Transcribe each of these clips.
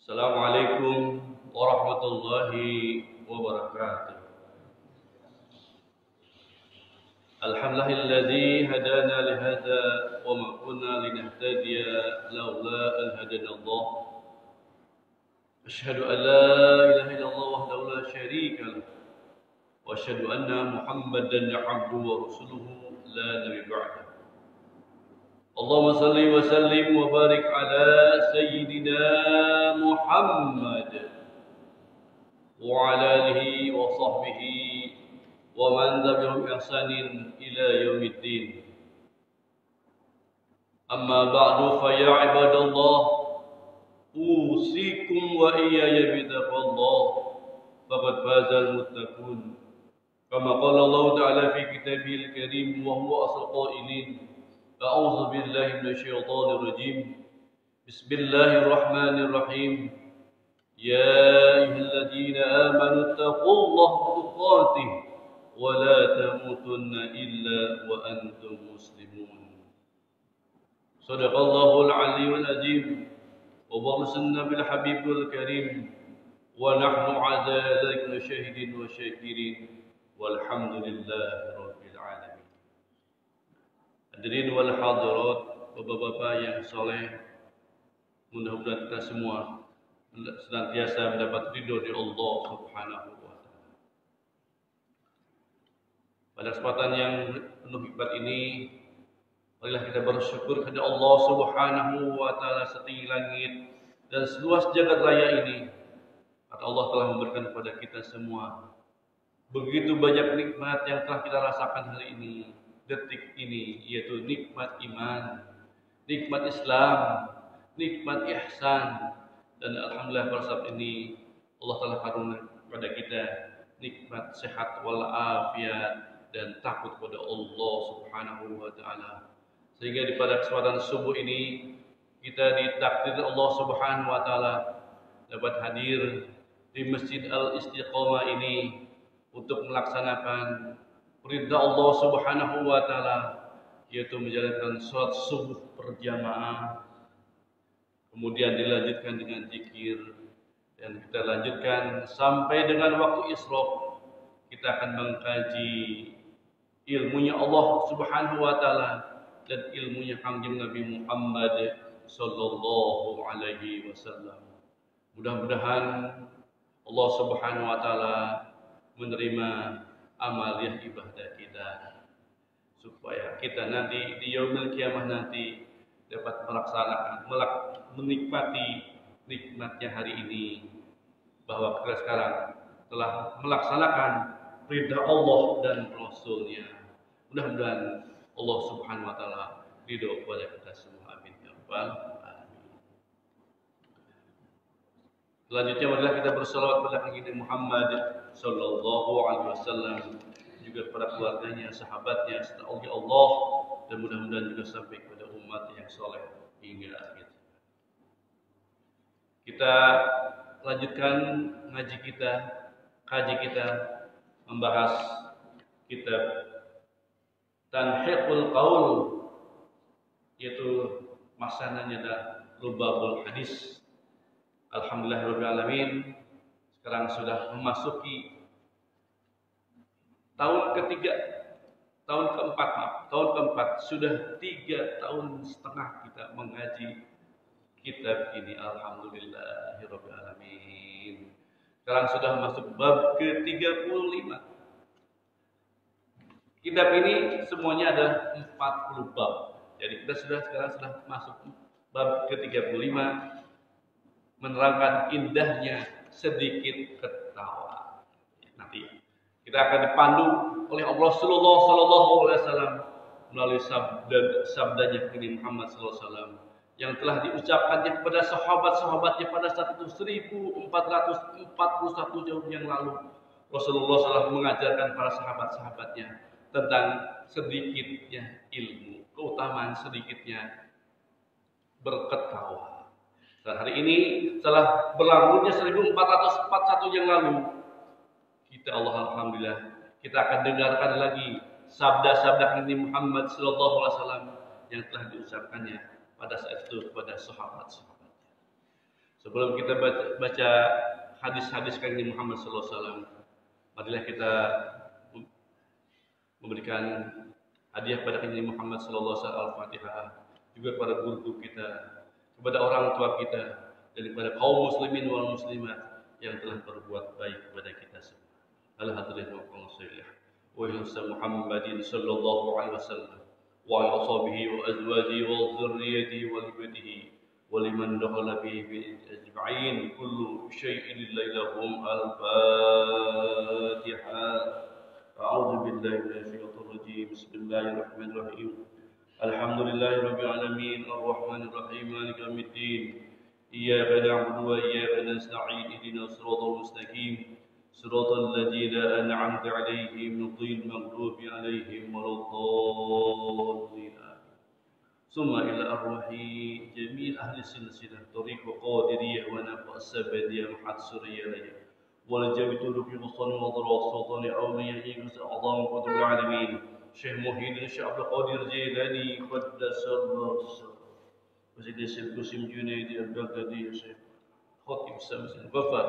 Assalamualaikum warahmatullahi wabarakatuh. Alhamdulillahilladzi hadana lihada wa ma kunna linahtadiya laula an hadanallah. Asyhadu an la ilaha illallah wahdahu la syarika lah wa asyhadu anna Muhammadan abduhu wa rasuluhu la nabiyya ba'dahu. Allahumma salli wa sallim wa barik ala sayyidina Muhammad wa ala alihi wa sahbihi wa man tabi'ahum bi ihsanin ila yaumiddin. Amma ba'du fa ya ibadallah, usikum wa iyaya bitaqwallah faqad fazal muttaqun. Kama qala Allah ta'ala fi kitabihil karim wa huwa asdaqul qailin. أعوذ بالله من الشيطان الرجيم. بسم الله الرحمن الرحيم. يا أيها الذين آمنوا اتقوا الله حق تقاته ولا تموتن إلا وأنتم مسلمون. صدق الله العلي العظيم وبرسلنا بالحبيب الكريم ونحن على ذلك شاهدين وشاكرين والحمد لله رب العالمين. Hadirin wal hadirat, bapak-bapak yang soleh, mudah-mudahan kita semua senantiasa mendapat ridho dari Allah Subhanahu wa Ta'ala. Pada kesempatan yang penuh hikmat ini, marilah kita bersyukur kepada Allah Subhanahu wa Ta'ala setinggi langit dan seluas jagat raya ini. Karena Allah telah memberikan kepada kita semua begitu banyak nikmat yang telah kita rasakan hari ini, detik ini, yaitu nikmat iman, nikmat Islam, nikmat ihsan, dan alhamdulillah pada saat ini Allah telah karuniakan kepada kita nikmat sehat walafiat dan takut kepada Allah Subhanahu wa Ta'ala. Sehingga pada kesempatan subuh ini kita ditakdir Allah Subhanahu wa Ta'ala dapat hadir di Masjid Al-Istiqomah ini untuk melaksanakan perintah Allah Subhanahu wa Ta'ala, yaitu menjalankan sholat subuh berjamaah, kemudian dilanjutkan dengan zikir, dan kita lanjutkan sampai dengan waktu Isra. Kita akan mengkaji ilmunya Allah Subhanahu wa Ta'ala dan ilmunya Kanjeng Nabi Muhammad sallallahu alaihi wasallam. Mudah-mudahan Allah Subhanahu wa Ta'ala menerima amaliyah ibadah kita, supaya kita nanti di yaumil kiamah nanti dapat menikmati nikmatnya hari ini, bahwa kita sekarang telah melaksanakan perintah Allah dan Rasulnya. Mudah-mudahan Allah Subhanahu wa Ta'ala ridho kepada kita semua. Amin ya rabbal alamin. Selanjutnya marilah kita bersalawat kepada Nabi Muhammad sallallahu alaihi wasallam, juga kepada keluarganya, sahabatnya, serta aulia Allah, dan mudah-mudahan juga sampai kepada umat yang soleh hingga akhir. Kita lanjutkan kaji kita membahas kitab Tanhiqul Qaul, yaitu maknanya adalah Lubabul Hadis. Alhamdulillah rabbil alamin. Sekarang sudah memasuki tahun keempat, sudah 3 tahun setengah kita mengaji kitab ini. Alhamdulillahirabbil alamin. Sekarang sudah masuk bab ke-35. Kitab ini semuanya ada 40 bab. Jadi kita sekarang sudah masuk bab ke-35, menerangkan indahnya sedikit ketawa. Nanti kita akan dipandu oleh Rasulullah sallallahu alaihi wasallam melalui sabdanya Nabi Muhammad sallallahu alaihi wasallam yang telah diucapkannya kepada sahabat-sahabatnya pada saat itu 1441 tahun yang lalu. Rasulullah SAW mengajarkan para sahabat-sahabatnya tentang sedikitnya ilmu, keutamaan sedikitnya berketawa. Dan hari ini setelah berlalunya 1441 yang lalu, kita alhamdulillah kita akan dengarkan lagi sabda-sabda Nabi Muhammad sallallahu alaihi wasallam yang telah diucapkannya pada saat itu kepada sahabat-sahabatnya. Sebelum kita baca hadis-hadis Kanjeng Muhammad sallallahu alaihi wasallam, marilah kita memberikan hadiah kepada Kanjeng Muhammad sallallahu alaihi wasallam Al-Fatihah, juga kepada guru kita, kepada orang tua kita, dan kepada kaum muslimin wal muslimat yang telah berbuat baik kepada kita semua. Al-hadirin wa qansilih wa Muhammadin sallallahu alaihi wasallam wa ala ashabihi wa azwajihi wa dhurriyyatihi wa ibadihi wa liman dakhala bihi ajma'in kullu syai'in lillahi lahum al-Fatihah. A'udzu billahi minasy syaithanir rajim. Bismillahirrahmanirrahim. Alhamdulillahirabbil alamin arrahmanir rahim maliki yaumiddin. Iyyaka na'budu wa iyyaka nasta'in ihdinas siratal mustaqim siratal ladzina an'amta 'alaihim ghairil maghdubi 'alaihim waladdallin. Summa ila arwahi jami' ahli silsilah tariq qadiriyah wa nafa sabadiyah mahad suriyah wal jawitu rufi musan wa darat sultan awliyah azam qutb alamin Syekh Muhyiddin Syekh Abdul Qadir Jailani qaddasallahu sirrahu وسيدي السيد قاسم جنيدي البغدادي الشيخ خطيب السامس الوفا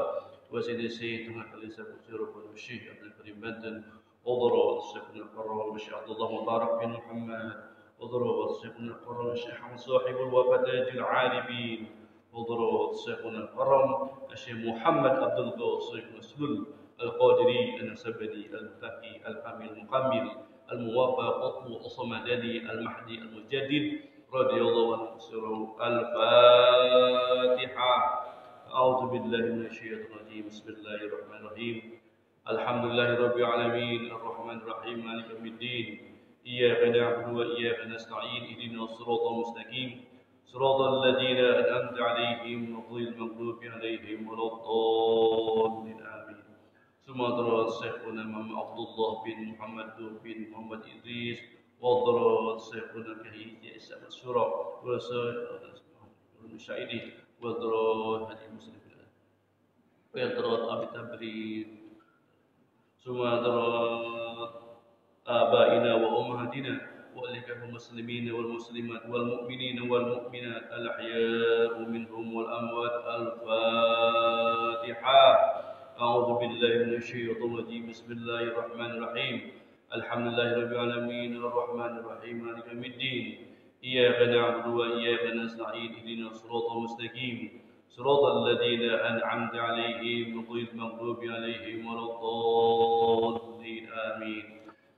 وسيدي السيد محمد الإسلام الشيخ والشيخ عبد الكريم بدن وضروا الشيخ القرار الشيخ عبد الله مبارك بن محمد وضروا الشيخ القرار الشيخ حمد صاحب الوفا تاج العارفين وضروا الشيخ القرم الشيخ محمد عبد الغوث الشيخ مسلول القادري النسبدي الفقي الكامل المكمل الموفى قطب الصمداني المهدي المجدد رضي الله عنه. الفاتحة. أعوذ بالله من الشيطان الرجيم. بسم الله الرحمن الرحيم. الحمد لله رب العالمين الرحمن الرحيم مالك يوم الدين. إياك نعبد وإياك نستعين اهدنا الصراط المستقيم صراط الذين أنعمت عليهم غير المغضوب عليهم ولا الضالين آمين. ثم درس شيخنا عبد الله بن محمد بن محمد إدريس وضرات سيكون كهيئة إسلام السورة والمشاهدين وضرات هذه المسلمين وضرات أبي تبريد ثم ضرات آبائنا وأمهاتنا وأهلك المسلمين والمسلمات والمؤمنين والمؤمنات الأحياء منهم والأموات. الفاتحة. أعوذ بالله من الشيطان الرجيم. بسم الله الرحمن الرحيم. الحمد لله رب العالمين الرحمن الرحيم مالك يوم الدين. إياك نعبد وإياك نستعين اهدنا الصراط المستقيم صراط الذين أنعمت عليهم غير المغضوب عليهم ولا الضالين آمين.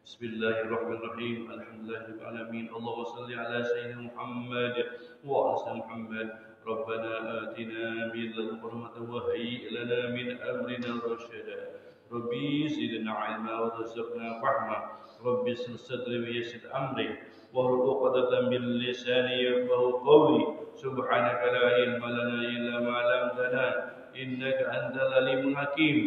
بسم الله الرحمن الرحيم. الحمد لله رب العالمين. اللهم صل على سيدنا محمد وعلى سيدنا محمد. ربنا آتنا من لدنك رحمة وهيئ لنا من أمرنا رشدا. ربي زدنا علما ورزقنا فهما. ربي اشرح صدري ويسر امري واحلل عقدة من لساني يفقهوا قولي. سبحانك لا علم لنا الا ما علمتنا انك انت العليم الحكيم.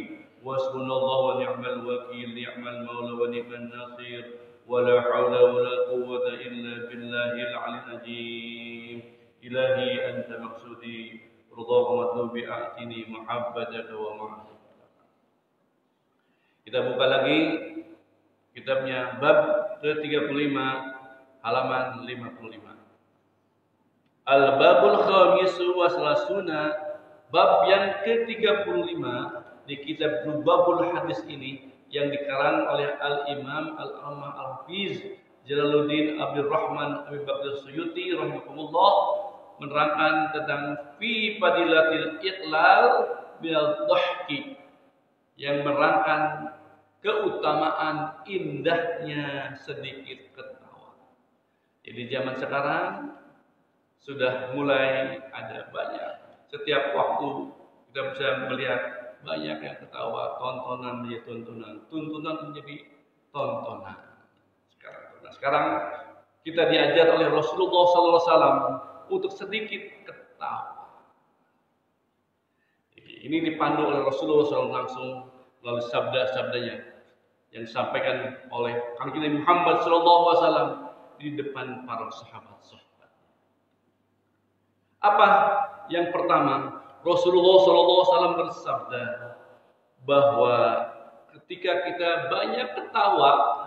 وحسبنا الله ونعم الوكيل. نعم المولى ونعم النصير. ولا حول ولا قوة الا بالله العلي العظيم. الهي انت مقصودي رضاك مطلوبي اعطني محبتك ومحبتك. Kita buka lagi kitabnya bab ke-35 halaman 55. Al-babul khamisu wa salasuna, bab yang ke-35 di kitab Babul Hadis ini yang dikarang oleh Al-Imam Al-Ammah Al-Hafiz Jalaluddin Abdul Rahman Abi Bakr Suyuti rahimahullah, menerangkan tentang fi fadilatil iqlal bil dhahki, yang merangkan keutamaan indahnya sedikit ketawa. Jadi zaman sekarang sudah mulai ada banyak, setiap waktu kita bisa melihat banyak yang ketawa, tontonan menjadi tontonan, tuntunan menjadi tontonan. Sekarang kita diajar oleh Rasulullah SAW untuk sedikit ketawa. Ini dipandu oleh Rasulullah SAW langsung melalui sabda-sabdanya yang disampaikan oleh Kang Nabi Muhammad SAW di depan para sahabat-sahabat. Apa yang pertama? Rasulullah SAW bersabda bahwa ketika kita banyak ketawa,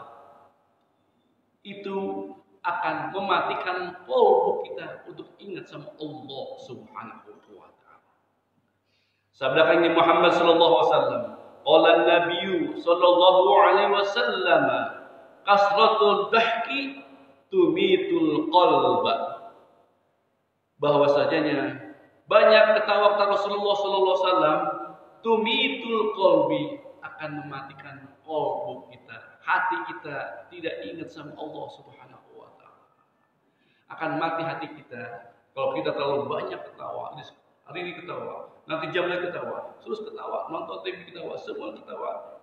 itu akan mematikan kolbu kita untuk ingat sama Allah Subhanahu wa Ta'ala. Sabda Nabi Muhammad sallallahu alaihi wasallam, qala Nabi sallallahu alaihi wasallam, kasratul dhahki tumitul qalba. Bahwasanya banyak ketawa kata Rasulullah sallallahu alaihi wasallam tumitul qalbi, akan mematikan qalbu kita, hati kita tidak ingat sama Allah Subhanahu wa taala. Akan mati hati kita kalau kita terlalu banyak ketawa. Hari ini ketawa, nanti jamnya ketawa, terus ketawa, nonton TV ketawa, semua ketawa.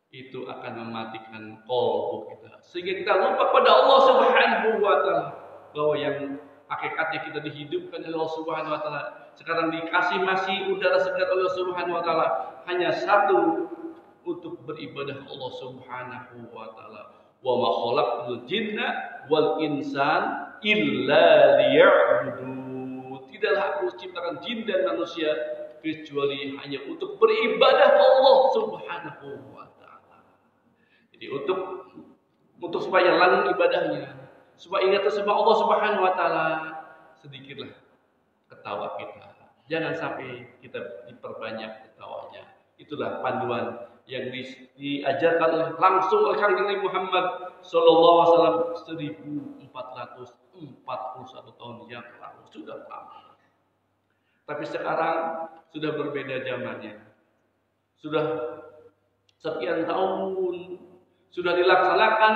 Itu akan mematikan qalbu kita, sehingga kita lupa pada Allah Subhanahu wa taala, bahwa yang hakikatnya kita dihidupkan oleh Allah Subhanahu wa taala. Sekarang dikasih masih udara segar oleh Allah Subhanahu wa taala, hanya satu, untuk beribadah Allah Subhanahu wa taala. Wa ma khalaqtul jinna wal insan illa liya'budun. Tidaklah aku ciptakan jin dan manusia kecuali hanya untuk beribadah Allah Subhanahu wa taala. Jadi untuk supaya langgeng ibadahnya, supaya ingat sama Allah Subhanahu wa taala, sedikitlah ketawa kita. Jangan sampai kita diperbanyak ketawanya. Itulah panduan yang diajarkan langsung oleh Kanjeng Nabi Muhammad sallallahu alaihi wasallam 1441 tahun yang lalu, sudah lama. Tapi sekarang sudah berbeda zamannya. Sudah sekian tahun sudah dilaksanakan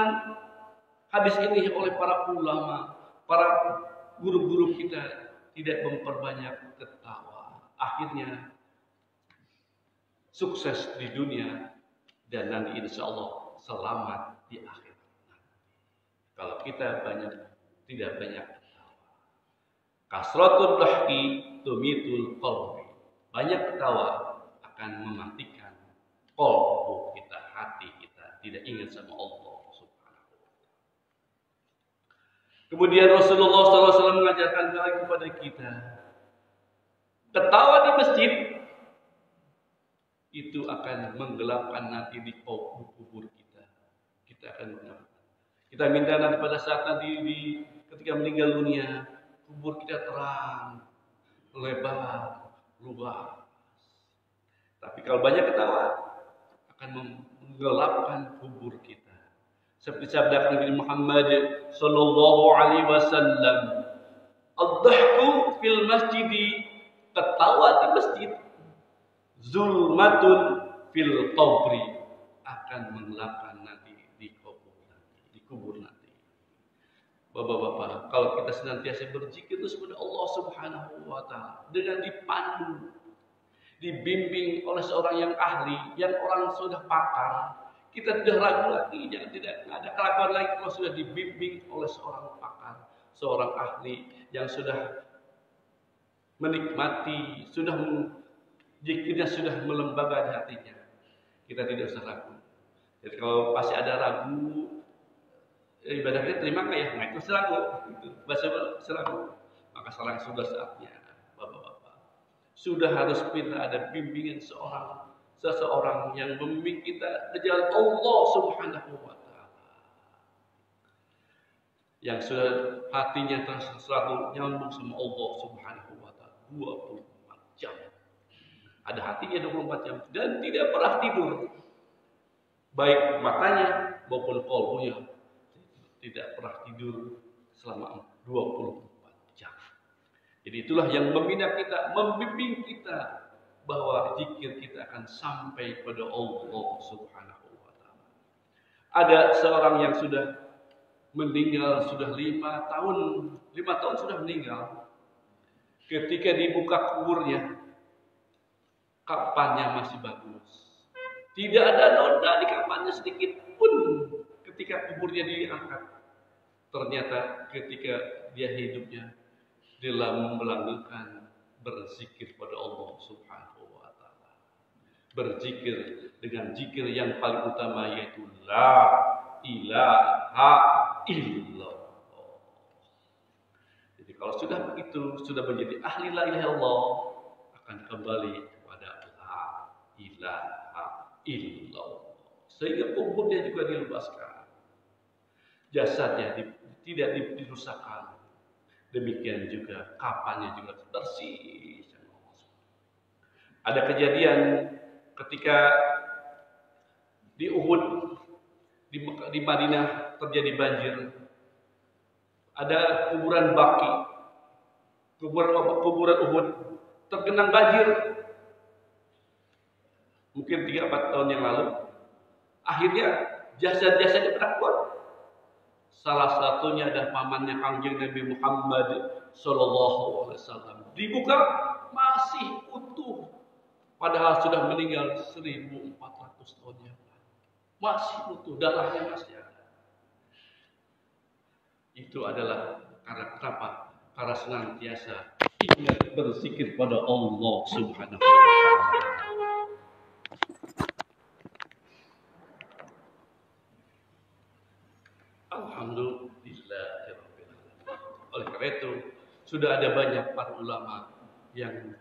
hadis ini oleh para ulama, para guru-guru kita, tidak memperbanyak ketawa. Akhirnya sukses di dunia dan nanti insya Allah selamat di akhirat. Kalau kita tidak banyak ketawa. Kasratul dhahki tumitul qalbi. Banyak ketawa akan mematikan qalbu kita, hati kita, tidak ingat sama Allah Subhanahu wa taala. Kemudian Rasulullah SAW mengajarkan lagi kepada kita, ketawa di masjid itu akan menggelapkan nanti di kubur kita. Kita akan menggelapkan. Kita minta nanti pada saat nanti ketika meninggal dunia, kubur kita terang, lebar, luas. Tapi kalau banyak ketawa, akan menggelapkan kubur kita. Seperti sabda Nabi Muhammad sallallahu alaihi wasallam, "Ad-dhahku fil masjidi", ketawa di masjid, "zulmatun fil qabri", akan menggelapkan nanti di kubur nanti. Bapak-bapak, kalau kita senantiasa berzikir terus kepada Allah Subhanahu wa taala dengan dipandu, dibimbing oleh seorang yang ahli, yang orang sudah pakar, kita tidak ragu lagi, tidak ada keraguan lagi kalau sudah dibimbing oleh seorang pakar, seorang ahli yang sudah menikmati, zikirnya sudah melembaga di hatinya. Kita tidak usah ragu. Jadi kalau pasti ada ragu, ibadah kita terima nggak ya? Nah itu seragu, itu bahasa seragu. Maka sekarang sudah saatnya, bapak-bapak, sudah harus kita ada bimbingan seseorang yang membimbing kita ke jalan Allah Subhanahu wa taala. Yang sudah hatinya selalu nyambung sama Allah Subhanahu wa taala 24 jam. Ada hatinya 24 jam dan tidak pernah tidur. Baik matanya maupun qalbunya tidak pernah tidur selama 24 jam. Jadi itulah yang membina kita, membimbing kita bahwa zikir kita akan sampai pada Allah Subhanahu wa taala. Ada seorang yang sudah meninggal, sudah 5 tahun sudah meninggal. Ketika dibuka kuburnya, kapannya masih bagus. Tidak ada noda di kapannya sedikit pun ketika kuburnya diangkat. Ternyata ketika dia hidupnya dalam melanggengkan berzikir pada Allah Subhanahu wa taala. Berzikir dengan zikir yang paling utama yaitu la ilaha illallah. Jadi kalau sudah begitu, sudah menjadi ahli la ilaha illallah, akan kembali kepada la ilaha illallah. Sehingga kuburnya juga dilepaskan. Jasadnya tidak dirusakkan. Demikian juga kapannya juga bersih. Ada kejadian ketika di Uhud, di Madinah terjadi banjir. Ada kuburan Baqi, kuburan Uhud tergenang banjir. Mungkin 3-4 tahun yang lalu. Akhirnya jasad-jasadnya pada keluar. Salah satunya adalah pamannya Kangjeng Nabi Muhammad sallallahu alaihi wasallam. Dibuka masih utuh. Padahal sudah meninggal 1400 tahun yang lalu. Masih utuh, darahnya masih ada. Itu adalah karena kenapa? Karena senantiasa ingat berzikir pada Allah Subhanahu wa taala. Alhamdulillah. Oleh karena itu, sudah ada banyak para ulama yang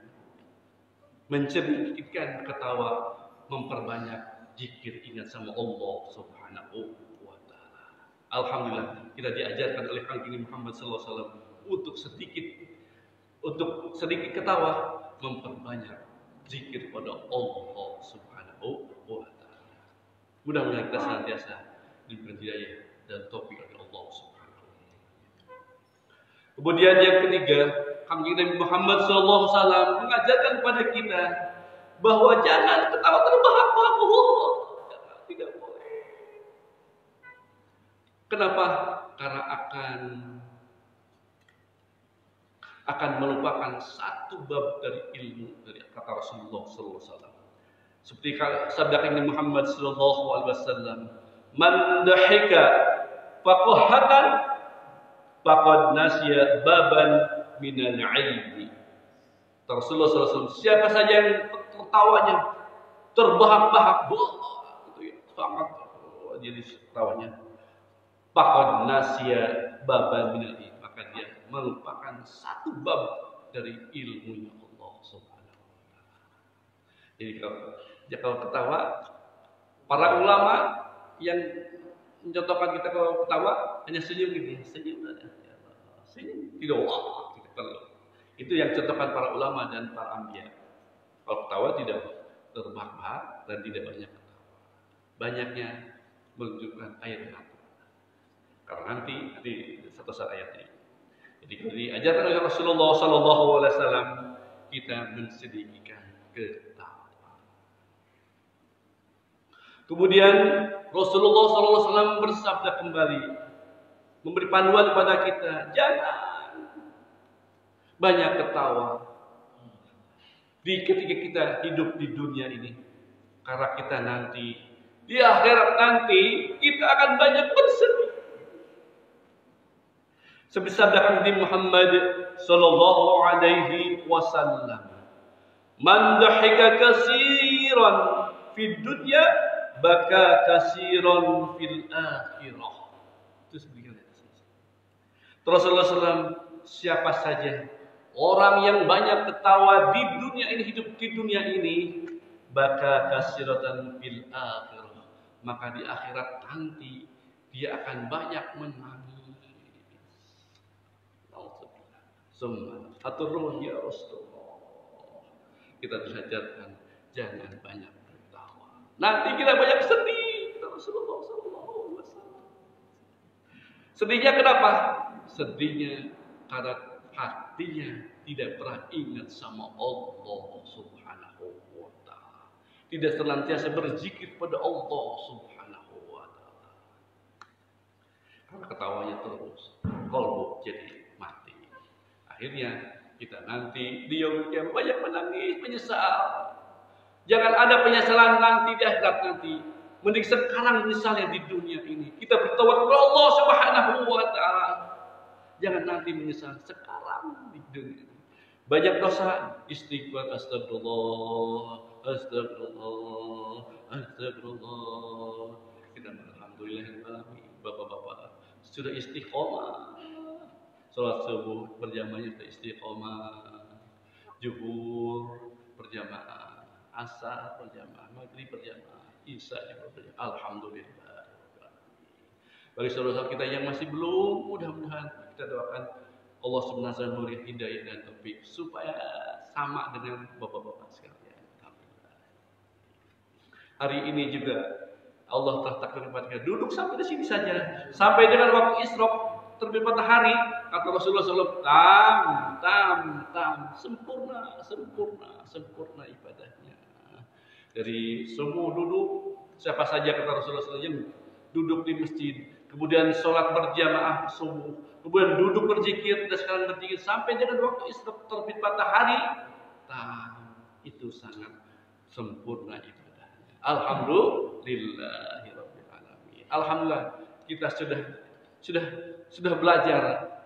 menceritakan ketawa, memperbanyak zikir ingat sama Allah Subhanahu wa taala. Alhamdulillah, kita diajarkan oleh Kangjeng Muhammad sallallahu alaihi wasallam untuk sedikit ketawa, memperbanyak zikir pada Allah Subhanahu wa taala. Mudah-mudahan kita senantiasa diberi hidayah dan taufik dari Allah Subhanahu wa taala. Kemudian yang ketiga, Kangjeng Nabi Muhammad sallallahu alaihi wasallam mengajarkan kepada kita bahwa jangan ketawa terbahak-bahak. Tidak boleh. Kenapa? Karena akan melupakan satu bab dari ilmu dari kata Rasulullah sallallahu alaihi wasallam. Seperti sabda Kangjeng Muhammad sallallahu alaihi wasallam, "Man dahika faqahatan faqad nasiya baban minal ilmi." Rasulullah sallallahu alaihi wasallam, siapa saja yang tertawanya terbahak-bahak, sangat jadi tertawanya, faqad nasiya baban minal ilmi, maka dia melupakan satu bab dari ilmunya Allah Subhanahu wa taala. Jadi kalau ketawa, para ulama yang mencontohkan kita kalau ketawa hanya senyum gitu, senyum tidak wah, itu yang contohkan para ulama dan para anbiya. Kalau ketawa tidak terbahak-bahak dan tidak banyak ketawa, banyaknya menunjukkan air mata. Karena nanti di satu saat ayat ini. Jadi kalau diajarkan oleh Rasulullah sallallahu alaihi wasallam, kita mensedikitkan ketawa. Kemudian Rasulullah sallallahu alaihi wasallam bersabda kembali, memberi panduan kepada kita, jangan banyak ketawa ketika kita hidup di dunia ini. Karena kita nanti di akhirat nanti kita akan banyak bersedih. Seperti sabda Nabi Muhammad sallallahu alaihi wasallam, "Man dhahika katsiran fid dunya baka katsiran fil akhirah." Itu sebenarnya. Rasulullah SAW, siapa saja orang yang banyak ketawa di dunia ini, hidup di dunia ini, baka katsiratan fil akhirah, maka di akhirat nanti dia akan banyak menangis. Aturun ya Rasulullah. Kita diajarkan jangan banyak tertawa. Nanti kita banyak sedih. Kata Rasulullah SAW. Sedihnya kenapa? Sedihnya karena hatinya tidak pernah ingat sama Allah Subhanahu wa taala. Tidak senantiasa berzikir pada Allah Subhanahu wa taala. Karena ketawanya terus, qalbu jadi mati. Akhirnya kita nanti di yaumul qiyamah banyak menangis, menyesal. Jangan ada penyesalan nanti di akhirat nanti. Mending sekarang misalnya di dunia ini kita bertawakal kepada Allah Subhanahu wa taala. Jangan nanti menyesal sekarang di dunia ini. Banyak dosa, istighfar, astagfirullah, astagfirullah, astagfirullah. Kita alhamdulillah, bapak-bapak sudah istiqomah. Salat subuh berjamaahnya sudah istiqomah, zuhur berjamaah, asar berjamaah, maghrib berjamaah, isya juga berjamaah. Alhamdulillah. Bagi saudara kita yang masih belum, mudah-mudahan kita doakan Allah subhanahu wa taala memberi hidayah dan taufik supaya sama dengan bapak-bapak sekalian. hari ini juga Allah telah takdirkan kepada kita duduk sampai di sini saja, sampai dengan waktu Isra terbit matahari. Kata Rasulullah SAW, tam, sempurna ibadahnya. Dari semua duduk, siapa saja kata Rasulullah SAW yang duduk di masjid, kemudian sholat berjamaah subuh, kemudian duduk berzikir dan sekarang berzikir sampai dengan waktu Isra terbit matahari, itu sangat sempurna ibadahnya. Alhamdulillahirabbil alamin. Alhamdulillah kita sudah belajar,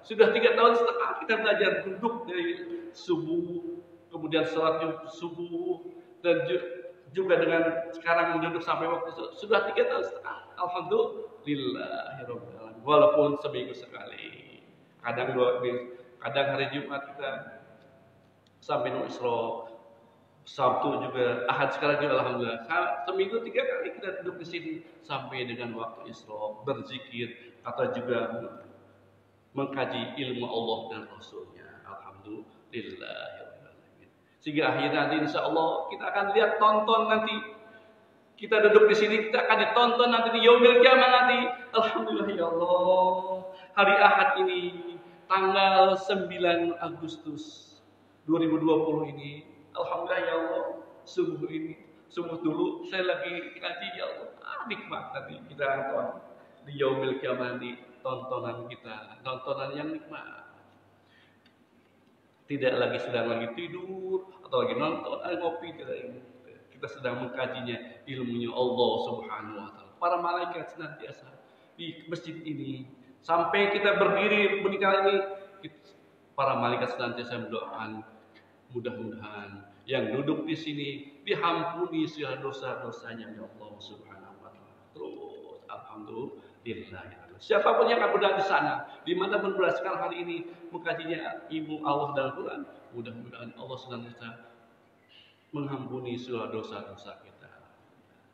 sudah 3 tahun setengah kita belajar duduk dari subuh, kemudian sholat subuh, dan juga dengan sekarang duduk sampai waktu sudah 3 tahun setengah. Alhamdulillahirabbil alamin. Walaupun seminggu sekali, kadang hari Jumat kita sampai Isra, Sabtu juga, Ahad sekarang juga alhamdulillah. Seminggu 3 kali kita duduk di sini sampai dengan waktu Isra, berzikir atau juga mengkaji ilmu Allah dan Rasulnya. Alhamdulillahirobbilalamin. Sehingga akhirnya nanti insya Allah kita akan lihat, tonton nanti. Kita duduk di sini, kita akan ditonton nanti di Yaumil Qiyamah nanti. Alhamdulillah ya Allah. Hari Ahad ini, tanggal 9 Agustus 2020 ini. Alhamdulillah ya Allah, subuh dulu saya lagi ngaji ya Allah, nikmat tadi kita nonton di Yaumil Qiyamah di tontonan yang nikmat. Tidak lagi sedang lagi tidur atau lagi nonton, ngopi, kita sedang mengkajinya ilmunya Allah Subhanahu wa taala. Para malaikat senantiasa di masjid ini sampai kita berdiri menikah ini, para malaikat senantiasa mendoakan mudah-mudahan yang duduk di sini diampuni segala dosa-dosanya ya Allah Subhanahu wa taala. Terus alhamdulillah. Siapapun yang akan berada di sana, dimanapun berada sekarang hari ini mengkajinya ilmu Allah dan Al-Quran, mudah-mudahan Allah senantiasa mengampuni segala dosa-dosa kita.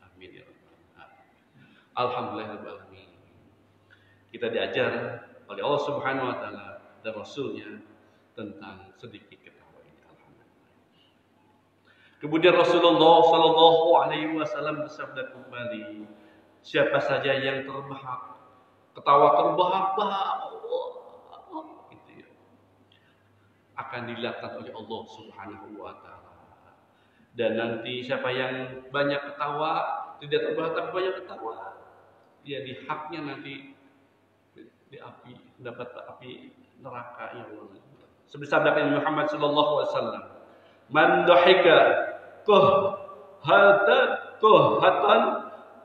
Amin ya rabbal alamin. Alhamdulillahirabbil. Kita diajar oleh Allah Subhanahu wa taala dan Rasulnya tentang sedikit ketawa ini. Kemudian Rasulullah Shallallahu Alaihi Wasallam bersabda kembali, siapa saja yang terbahak, ketawa terbahak-bahak, gitu ya, akan dilaknat oleh Allah Subhanahu Wa Taala. Dan nanti siapa yang banyak ketawa, tidak terbahak tapi banyak ketawa, dia di haknya nanti di api, mendapat api neraka ya Allah. Seperti sabda Nabi Muhammad Shallallahu Alaihi Wasallam, man dhahika qahatan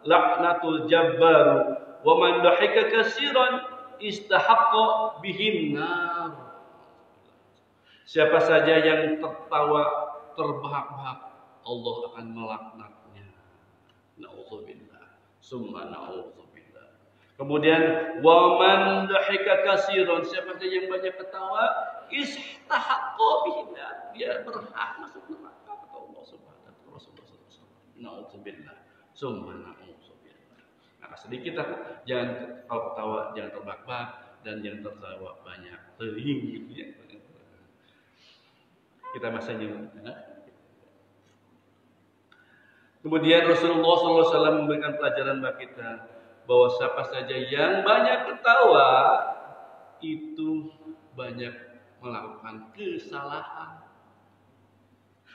laknatul jabbaru wa man dhahika katsiran istahaqqa bihin nar. Siapa saja yang tertawa terbahak-bahak, Allah akan melaknatnya. Nauzubillah, summa nauzubillah. Kemudian wa man dhahika katsiran, siapa saja yang banyak ketawa, istahaqqa bihin nar, dia berhak masuk neraka. Nauzubillah, summa nauzubillah. Maka sedikit jangan, kalau ketawa jangan terbahak-bahak dan jangan tertawa banyak teling gitu ya. Kita masih ya. Kemudian Rasulullah SAW memberikan pelajaran bagi kita bahwa siapa saja yang banyak ketawa itu banyak melakukan kesalahan.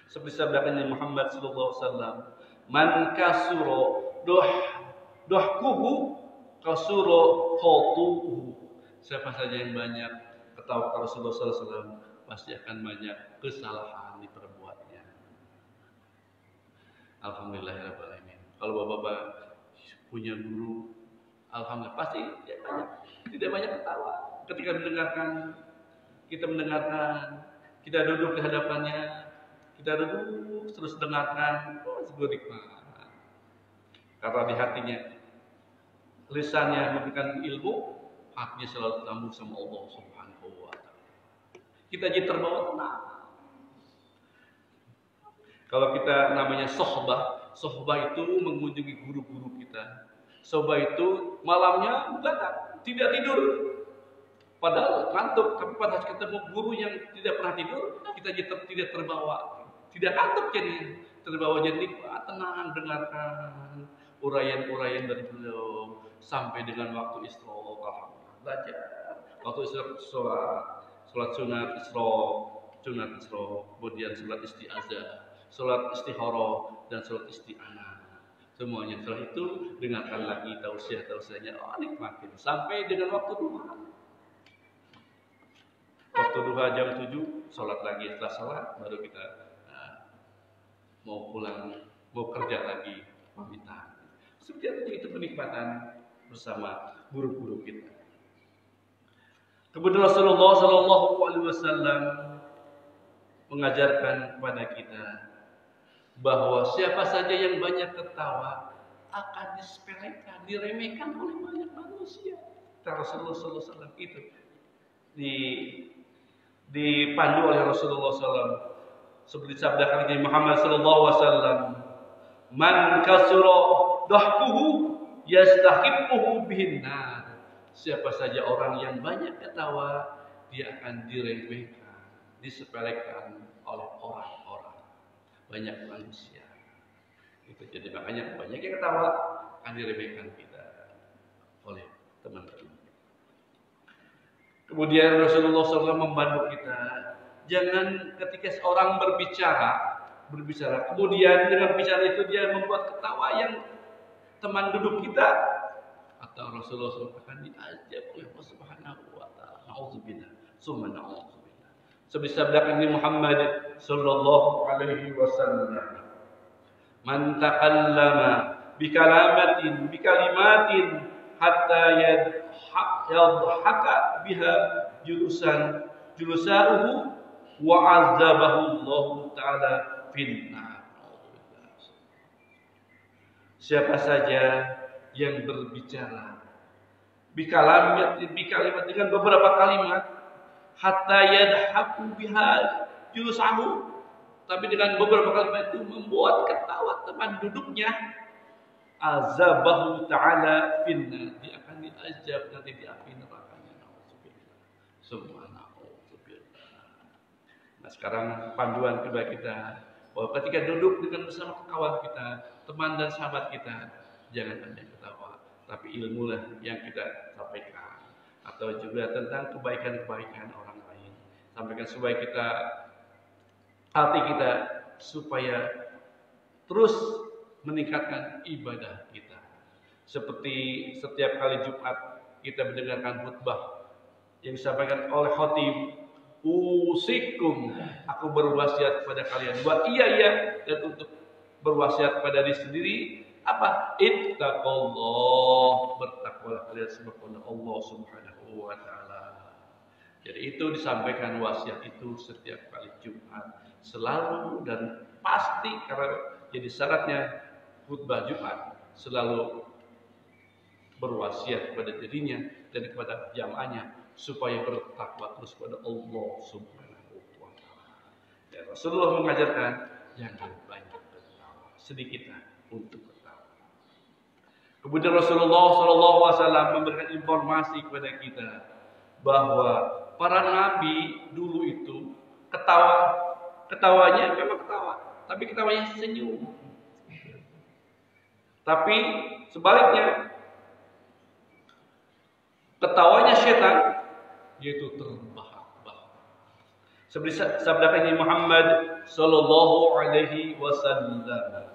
Seperti sabda Muhammad SAW, man kasuro dohkuhu kasuro khotuhu. Siapa saja yang banyak ketawa Rasulullah SAW pasti akan banyak kesalahan diperbuatnya. Alhamdulillahirrahmanirrahim. Kalau bapak-bapak punya guru, alhamdulillah pasti tidak banyak ketawa ketika kita mendengarkan, kita duduk di hadapannya, kita duduk terus dengarkan, sebuah nikmat. Karena di hatinya, lisannya memberikan ilmu, hatinya selalu terambung sama Allah Subhanahu wa taala. Kita jadi terbawa tenang. Kalau kita namanya sohbah itu mengunjungi guru-guru kita. Sohbah itu malamnya begadang, tidak tidur. Padahal kantuk, tapi pada saat ketemu guru yang tidak pernah tidur, kita tidak terbawa, tidak kantuk jadi. terbawa jadi tenang dengarkan uraian-uraian dari beliau sampai dengan waktu Isra. Alhamdulillah belajar waktu Isra sholat sunat Isra, kemudian sholat isti'adzah, sholat istikharah dan sholat isti'anah. Semuanya setelah itu dengarkan lagi tausiah-tausiahnya, nikmatin sampai dengan waktu duha. Waktu duha jam 7 sholat lagi, setelah sholat baru kita mau pulang, mau kerja lagi, pamitan. Seperti itu kenikmatan bersama guru-guru kita. Kemudian Rasulullah Shallallahu Alaihi Wasallam mengajarkan kepada kita bahwa siapa saja yang banyak tertawa akan disepelekan, diremehkan oleh banyak manusia. Rasulullah Sallallahu Alaihi Wasallam itu dipandu oleh Rasulullah SAW seperti sabda Nabi Muhammad Sallallahu Alaihi Wasallam, "Man kasura dahkuhu yastahibuhu bihin nar." Siapa saja orang yang banyak ketawa, dia akan diremehkan, disepelekan oleh orang-orang, banyak manusia. Itu jadi makanya banyak yang ketawa akan diremehkan kita oleh teman-teman. Kemudian Rasulullah SAW membantu kita, jangan ketika seorang berbicara, kemudian dengan bicara itu dia membuat ketawa yang teman duduk kita, atau Rasulullah SAW akan diajab oleh Allah Subhanahu wa taala. Nauzubillah, summa nauzubillah. Seperti sabda Nabi Muhammad sallallahu alaihi wasallam, "Man taqallama bikalimatin hatta yadhaka biha julusahu wa azabahu Allah taala finnar." Siapa saja yang berbicara bikalimat dengan beberapa kalimat, hatta yadhaku biha julusahu, tapi dengan beberapa kalimat itu membuat ketawa teman duduknya, azabahu ta'ala finnar, dia akan diazab nanti di api nerakanya. Nauzubillah, semua nauzubillah. Nah sekarang panduan kepada kita bahwa ketika duduk dengan bersama kawan kita, teman dan sahabat kita, jangan hanya ketawa, tapi ilmulah yang kita sampaikan, atau juga tentang kebaikan-kebaikan orang lain. Sampaikan supaya kita, hati kita supaya terus meningkatkan ibadah kita. Seperti setiap kali Jumat kita mendengarkan khutbah yang disampaikan oleh khatib, usikum, aku berwasiat kepada kalian buat iya dan untuk berwasiat pada diri sendiri apa? Ittaqullah, bertakwalah kalian kepada Allah Subhanahu wa taala. Jadi itu disampaikan wasiat itu setiap kali Jumat, selalu dan pasti, karena jadi syaratnya khutbah Jumat selalu berwasiat kepada dirinya dan kepada jamaahnya supaya bertakwa terus kepada Allah Subhanahu wa taala. Dan Rasulullah mengajarkan jangan banyak bertakwa, sedikit untuk bertakwa. Kemudian Rasulullah SAW memberikan informasi kepada kita bahwa para nabi dulu itu ketawanya memang ketawa, tapi ketawanya senyum. Tapi sebaliknya ketawanya setan yaitu terbahak-bahak. Seperti sabda Nabi Muhammad sallallahu alaihi wasallam,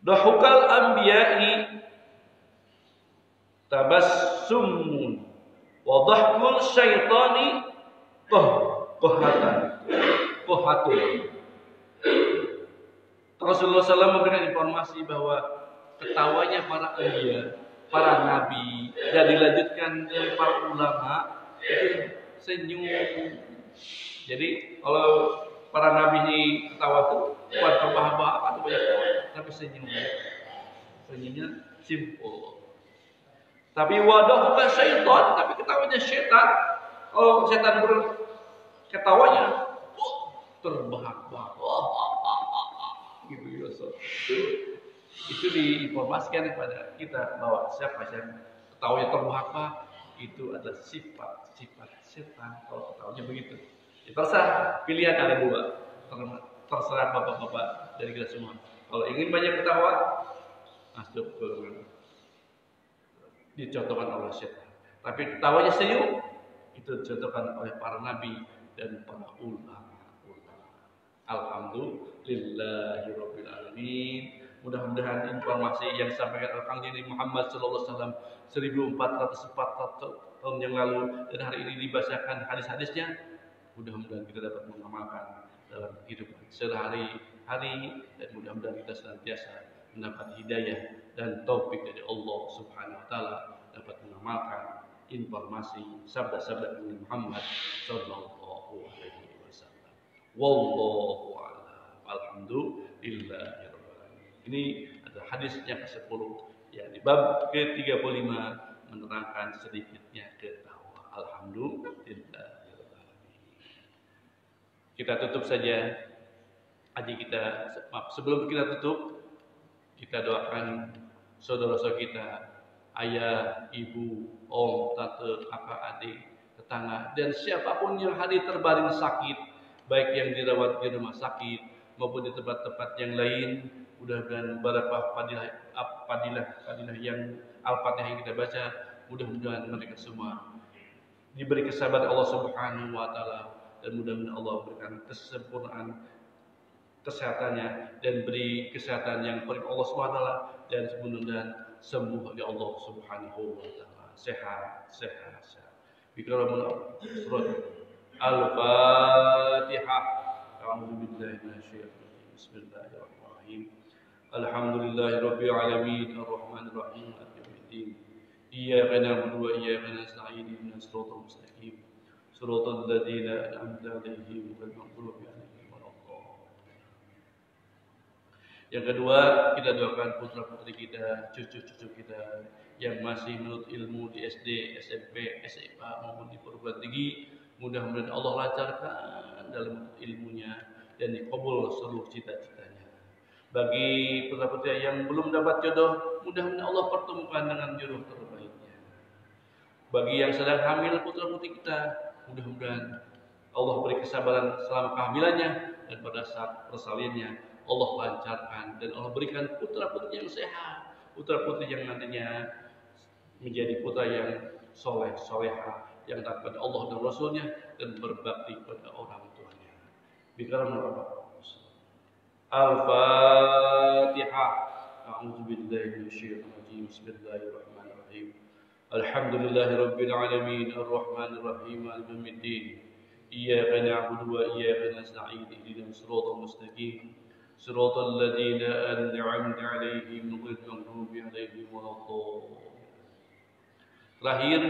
"Dahukal anbiya'i tabassumun wa dhahkul syaitani qahatun." Rasulullah SAW memberikan informasi bahwa ketawanya para anbiya, para nabi, dan dilanjutkan oleh para ulama itu senyum. Jadi kalau para nabi ini ketawa itu bukan terbahak-bahak atau banyak ketawa, tapi senyum. Senyumnya simpel. Tapi wadah bukan syaitan, tapi ketawanya setan. Kalau setan ketawanya terbahak-bahak. Gitu ya, itu diinformasikan kepada kita bahwa siapa yang ketawanya terbahak-bahak itu adalah sifat setan. Kalau ketawanya begitu, ya terserah, pilihan ada dua. terserah bapak-bapak dari kita semua. Kalau ingin banyak ketawa, masuk ke dicontohkan oleh syaitan. Tapi ketawanya senyum itu dicontohkan oleh para nabi dan para ulama. Alhamdulillahirabbil alamin. Mudah-mudahan informasi yang disampaikan oleh Kang Dini Muhammad sallallahu alaihi wasallam 1404 tahun yang lalu dan hari ini dibacakan hadis-hadisnya, mudah-mudahan kita dapat mengamalkan dalam kehidupan sehari-hari dan mudah-mudahan kita senantiasa mendapat hidayah dan taufik dari Allah Subhanahu wa taala dapat mengamalkan informasi sabda-sabda Nabi Muhammad sallallahu alaihi wasallam. Wallahu a'lam. Alhamdulillahirabbil alamin. Ini adalah hadisnya ke-10 ya di bab ke-35 menerangkan sedikitnya ketawa. Alhamdulillahirabbil alamin. Kita tutup saja aji kita. Maaf, sebelum kita tutup, kita doakan saudara-saudara kita, ayah, ibu, om, tante, kakak, adik, tetangga, dan siapapun yang hadir terbaring sakit, baik yang dirawat di rumah sakit maupun di tempat-tempat yang lain. Mudah-mudahan barakah fadilah yang Al-Fatihah yang kita baca, mudah-mudahan mereka semua diberi kesabaran Allah Subhanahu wa taala dan mudah-mudahan Allah berikan kesempurnaan kesehatannya dan beri kesehatan yang paling Allah Subhanahu wa taala dan mudah-mudahan sembuh oleh Allah Subhanahu wa taala, sehat. Bikaramul surat Al-Fatihah. A'udzu billahi minasyaitonir rajim. Bismillahirrahmanirrahim. Alhamdulillahirabbil alamin arrahmanir rahim maliki yaumiddin. Iyyaka na'budu wa iyyaka nasta'in ihdinas siratal mustaqim. Siratal ladzina an'amta 'alaihim ghairil maghdubi 'alaihim waladdallin. Yang kedua, kita doakan putra-putri kita, cucu-cucu kita yang masih menuntut ilmu di SD, SMP, SMA maupun di perguruan tinggi. Mudah-mudahan Allah lancarkan dalam ilmunya dan dikabul seluruh cita-citanya. Bagi putra-putri yang belum dapat jodoh, mudah-mudahan Allah pertemukan dengan jodoh terbaiknya. Bagi yang sedang hamil putra-putri kita, mudah-mudahan Allah beri kesabaran selama kehamilannya dan pada saat persalinan Allah lancarkan dan Allah berikan putra-putri yang sehat, putra-putri yang nantinya menjadi putra yang soleh, soleha, yang taat pada Allah dan Rasulnya dan berbakti pada orang tuanya. Bikaramul Al-Fatihah. A'udzu billahi minasyaitonir rajim. Bismillahirrahmanirrahim. Alhamdulillahirabbil alamin arrahmanir rahim maliki yaumiddin. Iyyaka na'budu wa iyyaka nasta'in ihdinas siratal mustaqim. Siratal ladzina an'amta 'alaihim ghairil maghdubi 'alaihim waladdallin. Terakhir,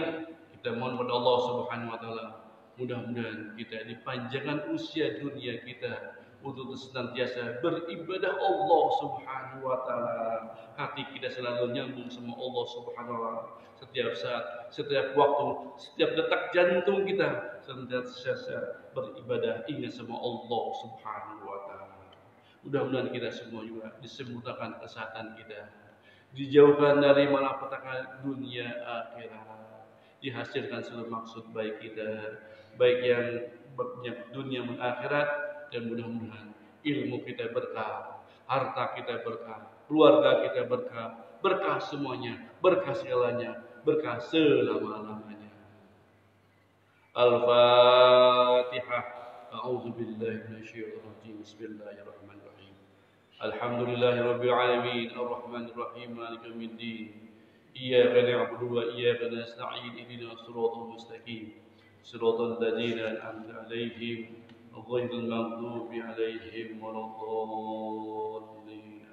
kita mohon pada Allah Subhanahu wa taala, mudah-mudahan kita dipanjangkan usia dunia kita untuk senantiasa beribadah Allah Subhanahu wa taala. Hati kita selalu nyambung sama Allah Subhanahu wa taala. Setiap saat, setiap waktu, setiap detak jantung kita senantiasa beribadah ingat sama Allah Subhanahu wa taala. Mudah-mudahan kita semua juga disempurnakan kesehatan kita, dijauhkan dari malapetaka dunia akhirat, dihasilkan seluruh maksud baik kita, baik yang dunia dan akhirat, dan mudah-mudahan ilmu kita berkah, harta kita berkah, keluarga kita berkah, berkah semuanya, berkah segalanya, berkah selama-lamanya. Al-Fatihah. A'udzu billahi minasyaitonir rajim. Bismillahirrahmanirrahim. Alhamdulillahirabbil alamin arrahmanir rahim maliki yaumiddin. Iyyaka na'budu wa iyyaka nasta'in ihdinas siratal mustaqim. Siratal ladzina an'amta 'alaihim ghairil maghdubi 'alaihim waladdallin.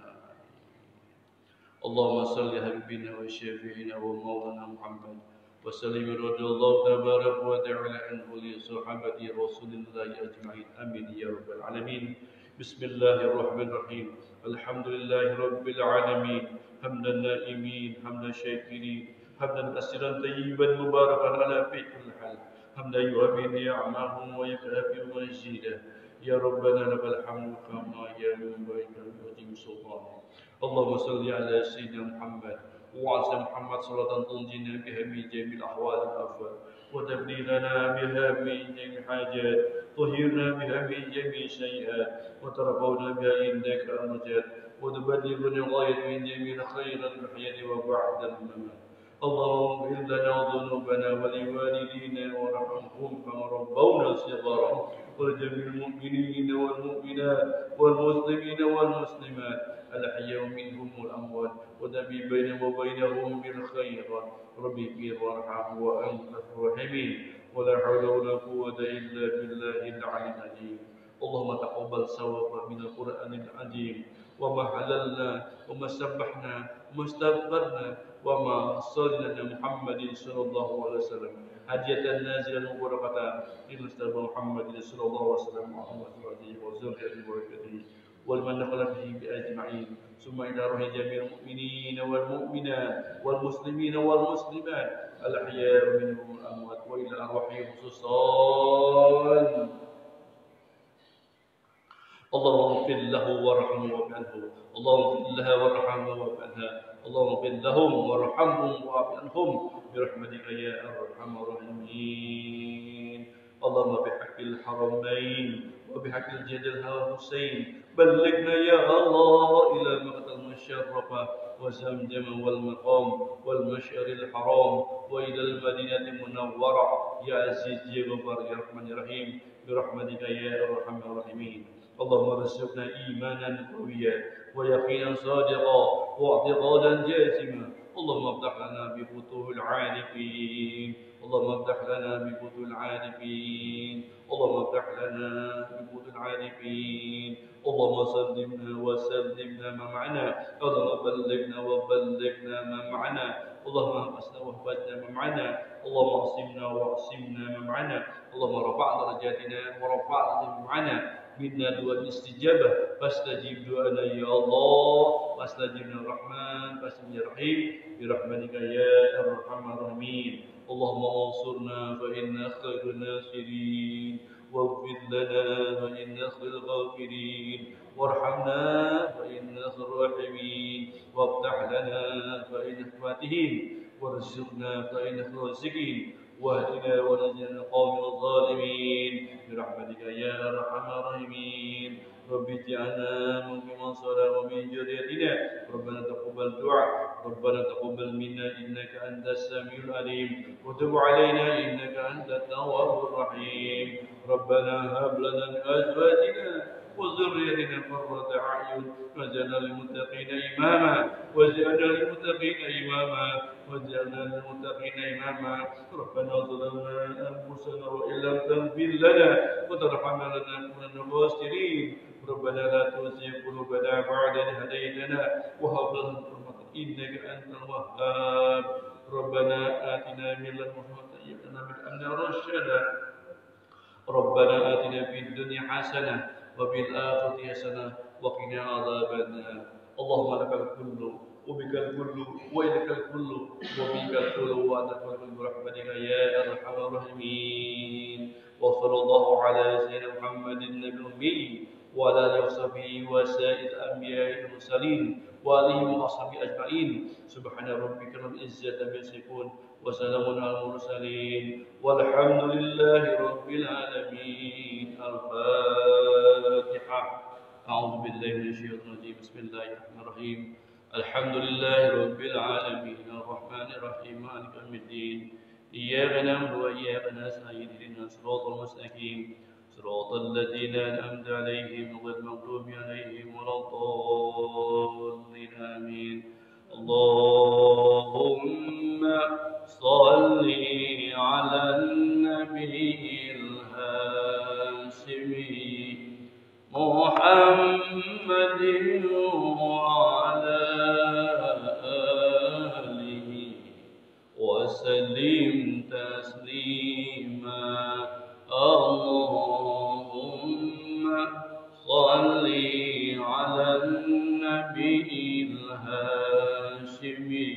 Allahumma shalli ala habibina wa syafi'ina wa maulana Muhammad wa sallim radhiyallahu tabaraka wa ta'ala an kulli sahabati Rasulillahi ajma'in. Amin ya rabbal alamin. Bismillahirrahmanirrahim. Alhamdulillahi rabbil alamin. Hamdan na'imin, hamdan syakirin, hamdan kasiran tayyiban mubarakan ala fi kulli hal. Hamdan yu'abi ni'amahum wa yakafi majidah. Ya Rabbana lakal hamdu kama yanbaghi li wajhi sultanik. Allahumma salli ala sayyidina Muhammad وعلى سيدنا محمد صلاة تنجينا بها من جميع الأحوال والآفات وتبديلنا بها من جميع الحاجات طهرنا بها من جميع السيئات وترفعنا بها عندك الرجاء وتبلغنا غاية من جميع خير الحياة وبعد الممات اللهم اغفر لنا ذنوبنا ولوالدينا وارحمهم كما ربونا صغارا ولجميع المؤمنين والمؤمنات والمسلمين والمسلمات الأحياء منهم والأموات ودبي بيننا وبينهم بالخير ربي اغفر وارحم وأنت الراحمين ولا حول ولا قوة إلا بالله العلي العظيم اللهم تقبل ثواب من القرآن العظيم وما حللنا وما سبحنا وما استغفرنا وما صلينا محمد صلى الله عليه وسلم هدية نازلة مباركة إلى مصطفى محمد صلى الله عليه وسلم وعلى آله وزوجته وبركاته والمن دخل به بأجمعين ثم إلى روح جميع المؤمنين والمؤمنات والمسلمين والمسلمات الأحياء منهم والأموات وإلى أرواحهم خصوصا اللهم اغفر له وارحمه واعف عنه اللهم اغفر لها وارحمها واعف عنها اللهم اغفر لهم وارحمهم واعف عنهم برحمتك يا ارحم الراحمين اللهم بحق الحرمين وبحق الجد الحسين بلغنا يا الله الى مقتل المشرفه وزمزم والمقام والمشعر الحرام والى المدينه المنوره يا عزيز يا غفار يا رحمن الرحيم برحمتك يا ارحم الراحمين اللهم ارزقنا ايمانا قويا ويقينا صادقا واعتقادا جازما اللهم افتح لنا بفتوح العارفين اللهم افتح لنا بفتوح العارفين اللهم افتح لنا بفتوح العارفين اللهم سلمنا وسلمنا ما معنا اللهم بلغنا وبلغنا ما معنا اللهم احفظنا واحفظنا ما معنا اللهم اعصمنا واعصمنا ما معنا اللهم رفع درجاتنا ورفع ما معنا منا دعاء الاستجابة فاستجب دعانا يا الله فاستجبنا الرحمن فاستجبنا الرحيم برحمتك يا أرحم الراحمين اللهم انصرنا فإنا خير الناصرين واغفر لنا فإنا خير الغافرين وارحمنا فإنا خير الراحمين وافتح لنا فإنا فاتحين وارزقنا فإنا خير الرازقين واهدنا ونجنا القوم الظالمين برحمتك يا ارحم الراحمين رب اجعلنا مقيم الصلاة ومن ذريتنا ربنا تقبل دعاء ربنا تقبل منا انك انت السميع العليم وتب علينا انك انت التواب الرحيم ربنا هب لنا من ازواجنا وذريتنا قرة أعين واجعلنا للمتقين إماما واجعلنا للمتقين إماما واجعلنا للمتقين إماما ربنا ظلمنا أنفسنا وإن لم تغفر لنا وترحمنا لنكونن من الخاسرين ربنا لا تزغ قلوبنا بعد إذ هديتنا وهب لنا من رحمتك إنك أنت الوهاب ربنا آتنا من لدنك رحمة وهب لنا من أمرنا رشدا ربنا آتنا في الدنيا حسنة وفي الآخرة حسنة وقنا عذاب النار اللهم لك الكل وبك الكل وإليك الكل وبك الكل وأنت الكل برحمتك يا أرحم الراحمين وصلى الله على سيدنا محمد النبي الأمي وعلى آله وصحبه وسائر الأنبياء المرسلين وآله وأصحابه أجمعين سبحان ربك رب العزة عما يصفون وسلام على المرسلين والحمد لله رب العالمين الفاتحة أعوذ بالله من الشيطان الرجيم بسم الله الرحمن الرحيم الحمد لله رب العالمين الرحمن الرحيم مالك يوم الدين إياك نعبد وإياك نستعين اهدنا الصراط المستقيم صراط الذين أنعمت عليهم غير المغضوب عليهم ولا الضالين آمين اللهم صل على النبي الهاشمي محمد وعلى آله وسلم تسليما اللهم صل على النبي الهاشمي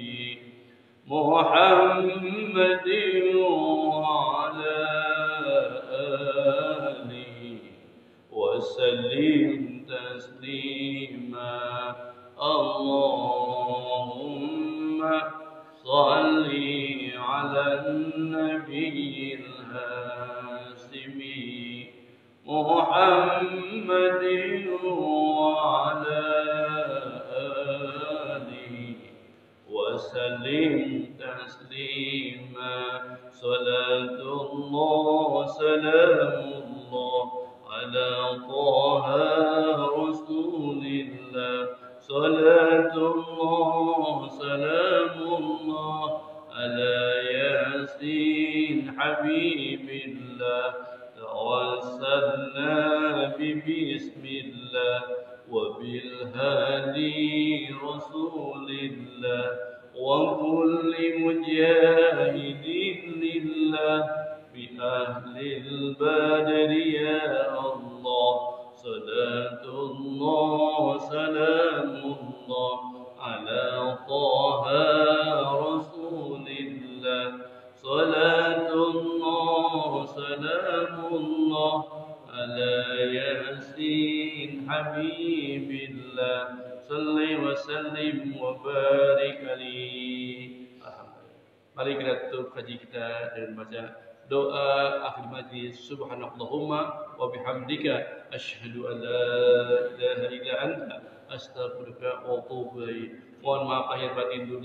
محمد وعلى آله وسلم تسليما اللهم صل على النبي الهاشمي محمد وعلى آله وسلم تسليما صلاة الله سلام الله على طه رسول الله صلاة الله سلام الله على ياسين حبيب الله توسلنا ببسم الله وبالهادي رسول الله وكل مجاهد لله بأهل البدر يا الله صلاة الله سلام الله على طه رسول الله صلاة الله سلام الله على ياسين حبيب الله صل وسلم وبارك عليه. Mari kita tutup kaji kita dengan baca doa akhir majlis. Subhanallahumma wa bihamdika asyhadu an la ilaha illa anta astaghfiruka wa atubu ilaik. Mohon maaf lahir batin dunia.